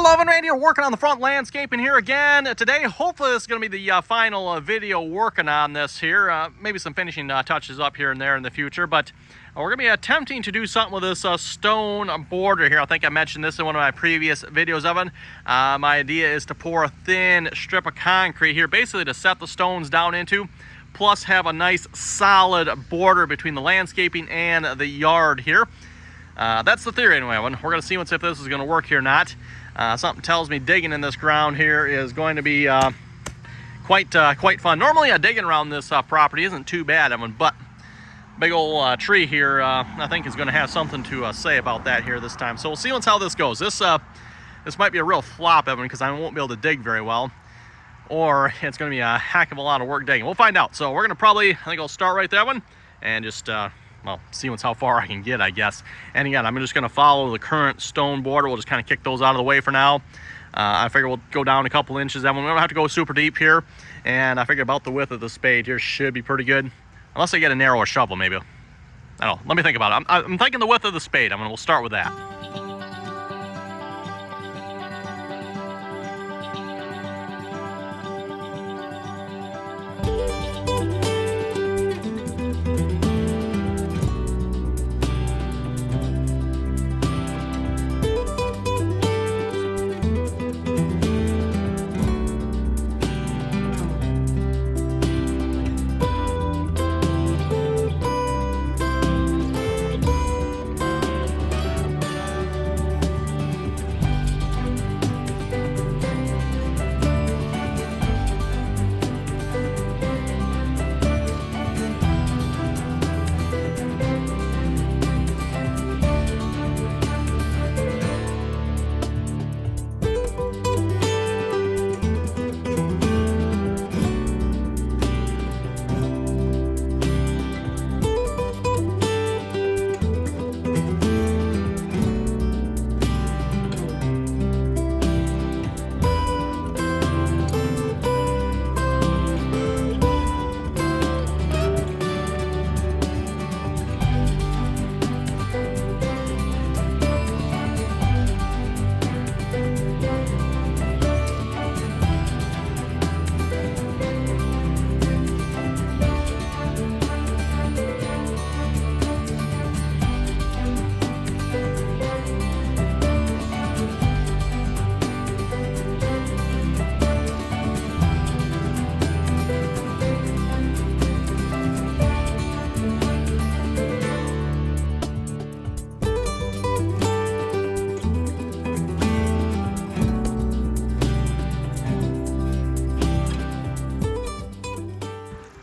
Loving right here, working on the front landscaping here again today. Hopefully this is going to be the final video working on this here. Maybe some finishing touches up here and there in the future, but we're going to be attempting to do something with this stone border here. I think I mentioned this in one of my previous videos of it. My idea is to pour a thin strip of concrete here, basically to set the stones down into, plus have a nice solid border between the landscaping and the yard here. That's the theory anyway. We're going to see if this is going to work here or not. Something tells me digging in this ground here is going to be quite fun. Normally digging around this property isn't too bad, but big old tree here I think is going to have something to say about that here this time. So we'll see how this goes. This might be a real flop, Evan, because I won't be able to dig very well, or it's going to be a heck of a lot of work digging. We'll find out. So we're going to probably, I think I'll start right there one and just well, see how far I can get, I guess. And again, I'm just going to follow the current stone border. We'll just kind of kick those out of the way for now. I figure we'll go down a couple inches. That one, we don't have to go super deep here. And I figure about the width of the spade here should be pretty good. Unless I get a narrower shovel, maybe. I don't know. Let me think about it. I'm thinking the width of the spade. We'll start with that.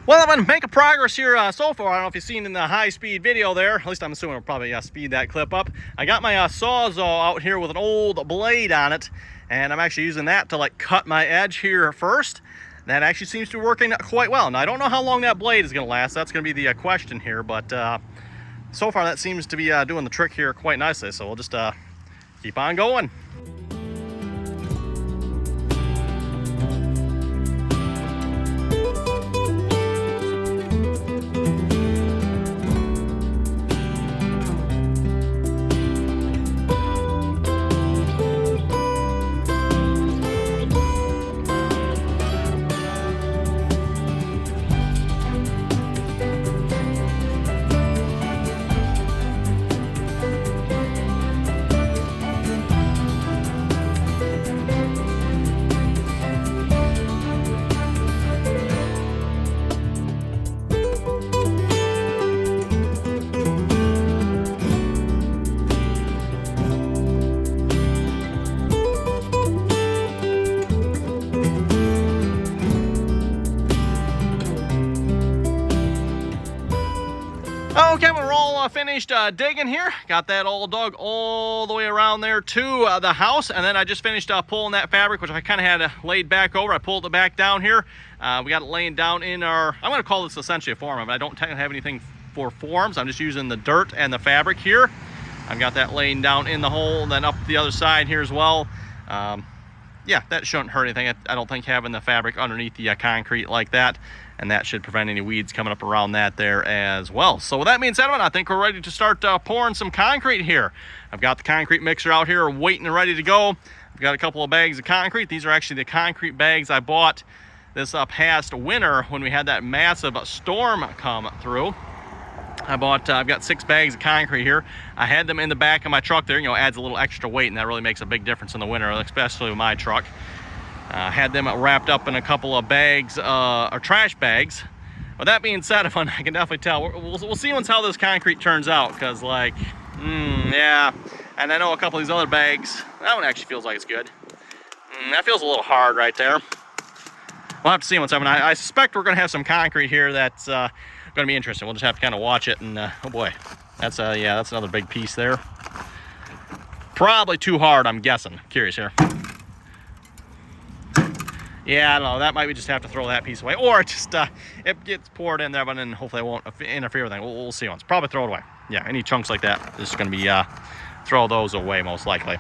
Well, I've been making progress here so far. I don't know if you've seen in the high-speed video there. At least I'm assuming I'll probably speed that clip up. I got my sawzall out here with an old blade on it, and I'm actually using that to cut my edge here first. That actually seems to be working quite well. Now, I don't know how long that blade is going to last. That's going to be the question here, but so far that seems to be doing the trick here quite nicely. So we'll just keep on going. Okay, we're all finished digging here. Got that all dug all the way around there to the house, and then I just finished pulling that fabric, which I kind of had laid back over. I pulled it back down here. We got it laying down in our, I'm going to call this essentially a form. I don't technically have anything for forms. I'm just using the dirt and the fabric here. I've got that laying down in the hole, and then up the other side here as well. Yeah, that shouldn't hurt anything. I don't think having the fabric underneath the concrete like that. and that should prevent any weeds coming up around that there as well. So with that being said, I think we're ready to start pouring some concrete here. I've got the concrete mixer out here waiting and ready to go. We've got a couple of bags of concrete. These are actually the concrete bags I bought this past winter when we had that massive storm come through. I've got 6 bags of concrete here. I had them in the back of my truck there. You know, adds a little extra weight, and that really makes a big difference in the winter, especially with my truck. Had them wrapped up in a couple of bags, or trash bags. With that being said, I can definitely tell. We'll see how this concrete turns out, because, like, yeah. And I know a couple of these other bags, that one actually feels like it's good. That feels a little hard right there. We'll have to see what's happening. I suspect we're going to have some concrete here that's going to be interesting. We'll just have to kind of watch it, and oh boy, that's yeah, that's another big piece there. Probably too hard, I'm guessing. Curious here. Yeah, I don't know. That might, we just have to throw that piece away, or just it gets poured in there, but then hopefully it won't interfere with anything. We'll see once. Probably throw it away. Yeah, any chunks like that, this is going to be throw those away most likely.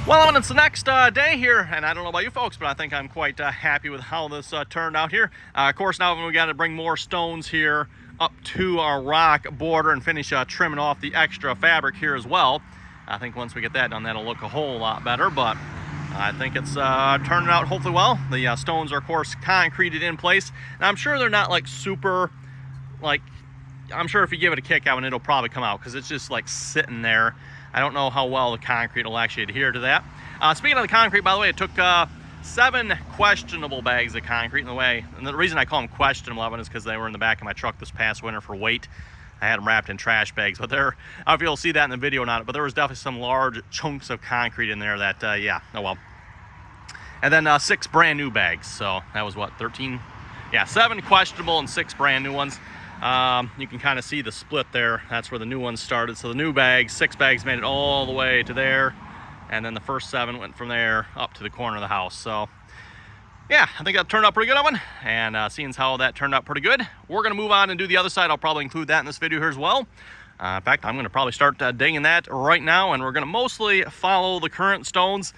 Well, it's the next day here, and I don't know about you folks, but I think I'm quite happy with how this turned out here. Of course, now we got to bring more stones here up to our rock border and finish trimming off the extra fabric here as well. I think once we get that done, that'll look a whole lot better, but I think it's turning out hopefully well. The stones are, of course, concreted in place. And I'm sure they're not like super, like, I'm sure if you give it a kick out, it'll probably come out because it's just like sitting there. I don't know how well the concrete will actually adhere to that. Speaking of the concrete, by the way, it took 7 questionable bags of concrete in the way. And the reason I call them questionable is because they were in the back of my truck this past winter for weight. I had them wrapped in trash bags, but there, I don't know if you'll see that in the video or not, but there was definitely some large chunks of concrete in there that, yeah, oh well. And then 6 brand new bags. So that was what, 13? Yeah, 7 questionable and 6 brand new ones. You can kind of see the split there. That's where the new ones started. So the new bags, 6 bags made it all the way to there. And then the first 7 went from there up to the corner of the house. So yeah, I think that turned out pretty good on one. And seeing as how that turned out pretty good, we're going to move on and do the other side. I'll probably include that in this video here as well. In fact, I'm going to probably start digging that right now. And we're going to mostly follow the current stones.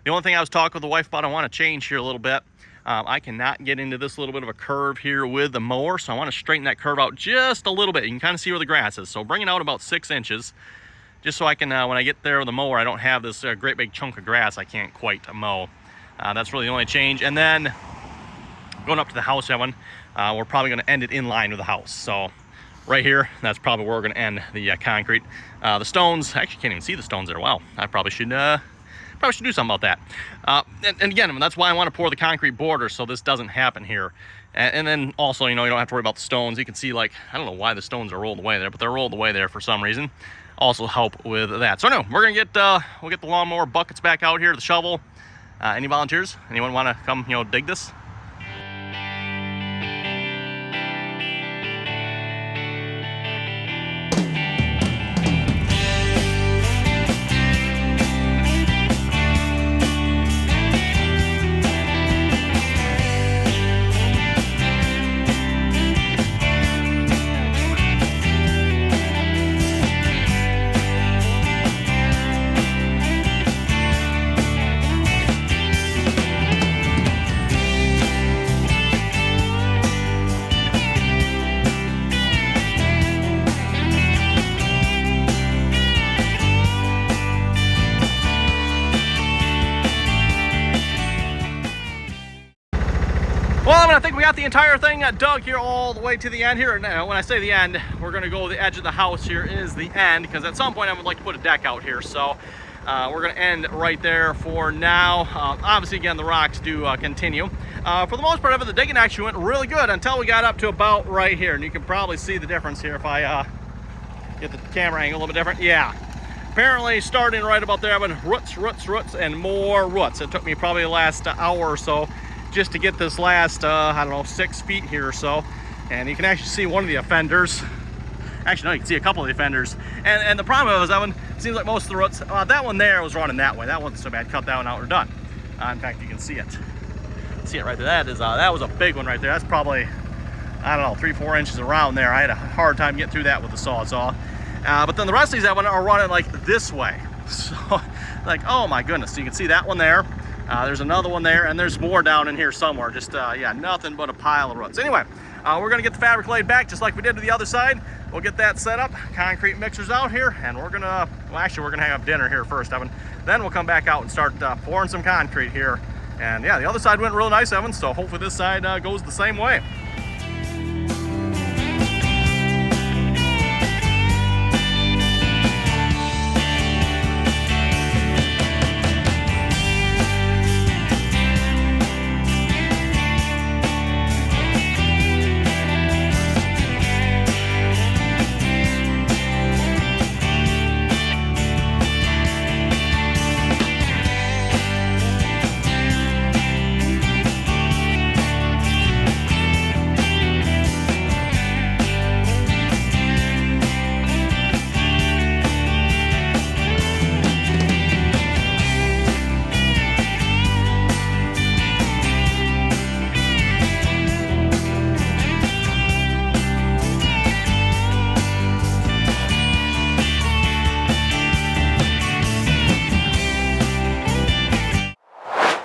The only thing I was talking with the wife about I want to change here a little bit. I cannot get into this little bit of a curve here with the mower, so I want to straighten that curve out just a little bit. You can kind of see where the grass is, so bring it out about 6 inches, just so I can, when I get there with the mower, I don't have this great big chunk of grass I can't quite mow. That's really the only change. And then going up to the house, Evan, we're probably going to end it in line with the house. So right here, that's probably where we're going to end the concrete. The stones, I actually can't even see the stones there. Wow, I probably should do something about that. And again, that's why I want to pour the concrete border, so this doesn't happen here. And then also, you know, you don't have to worry about the stones. You can see, like, I don't know why the stones are rolled away there, but they're rolled away there for some reason. Also help with that. So no, we're gonna get we'll get the lawnmower buckets back out here, the shovel. Any volunteers? Anyone want to come, you know, dig this? Well, I think we got the entire thing dug here all the way to the end here. Now, when I say the end, we're going to go the edge of the house here is the end, because at some point I would like to put a deck out here. So we're going to end right there for now. Obviously, again, the rocks do continue. For the most part of it, the digging actually went really good until we got up to about right here. And you can probably see the difference here if I get the camera angle a little bit different. Yeah. Apparently, starting right about there, I've been roots, and more roots. It took me probably the last hour or so just to get this last, I don't know, 6 feet here or so. And you can actually see one of the offenders. Actually, no, you can see a couple of the offenders. And the problem is that one, seems like most of the roots, that one there was running that way. That wasn't so bad. Cut that one out, we're done. In fact, you can see it. See it right there. That was a big one right there. That's probably, I don't know, 3-4 inches around there. I had a hard time getting through that with the sawzall. But then the rest of these that one are running like this way. So, like, oh my goodness. So you can see that one there. There's another one there, and there's more down in here somewhere. Just, yeah, nothing but a pile of roots. Anyway, we're going to get the fabric laid back just like we did to the other side. We'll get that set up. Concrete mixers out here, and we're going to, well, actually, we're going to have dinner here first, Evan. Then we'll come back out and start pouring some concrete here. And, yeah, the other side went real nice, Evan, so hopefully this side goes the same way.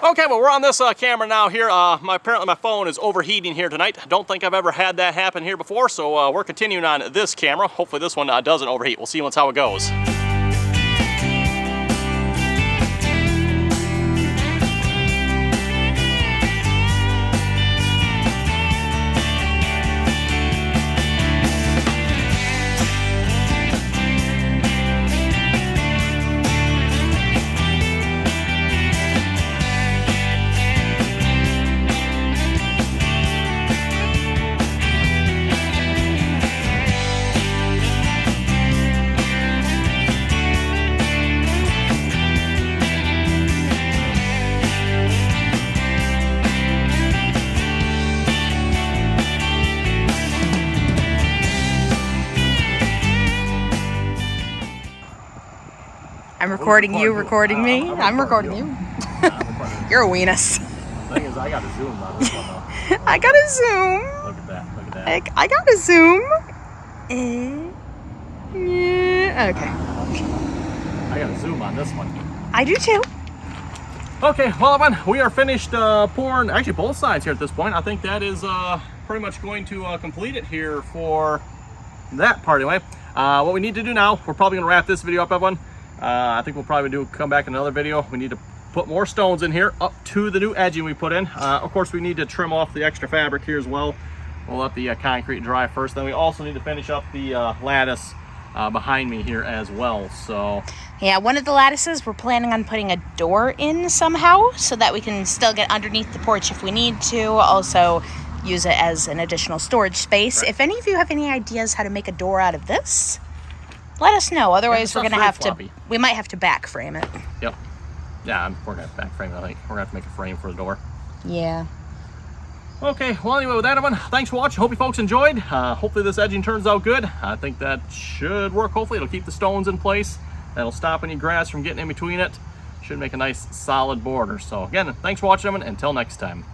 Okay, well, we're on this camera now here. Apparently my phone is overheating here tonight. Don't think I've ever had that happen here before, so we're continuing on this camera. Hopefully this one doesn't overheat. We'll see how it goes. I'm recording you, recording me. I'm recording you. You're a weenus. The thing is, I got to zoom on this one, though. I got to zoom. Look at that, look at that. I got to zoom. Yeah, okay. I got to zoom on this one. I do too. Okay, well, everyone, we are finished pouring actually both sides here at this point. I think that is pretty much going to complete it here for that part anyway. What we need to do now, we're probably going to wrap this video up, everyone. I think we'll probably come back in another video. We need to put more stones in here up to the new edging we put in. Of course, we need to trim off the extra fabric here as well. We'll let the concrete dry first. Then we also need to finish up the lattice behind me here as well. So yeah, one of the lattices we're planning on putting a door in somehow so that we can still get underneath the porch if we need to. Also use it as an additional storage space. Right. If any of you have any ideas how to make a door out of this, let us know. Otherwise, we're gonna have to. We might have to back frame it. Yep. Yeah, we're gonna have to back frame it. I think we're gonna have to make a frame for the door. Yeah. Okay. Well, anyway, with that, everyone, thanks for watching. Hope you folks enjoyed. Hopefully, this edging turns out good. I think that should work. Hopefully, it'll keep the stones in place. That'll stop any grass from getting in between it. Should make a nice solid border. So again, thanks for watching, everyone. Until next time.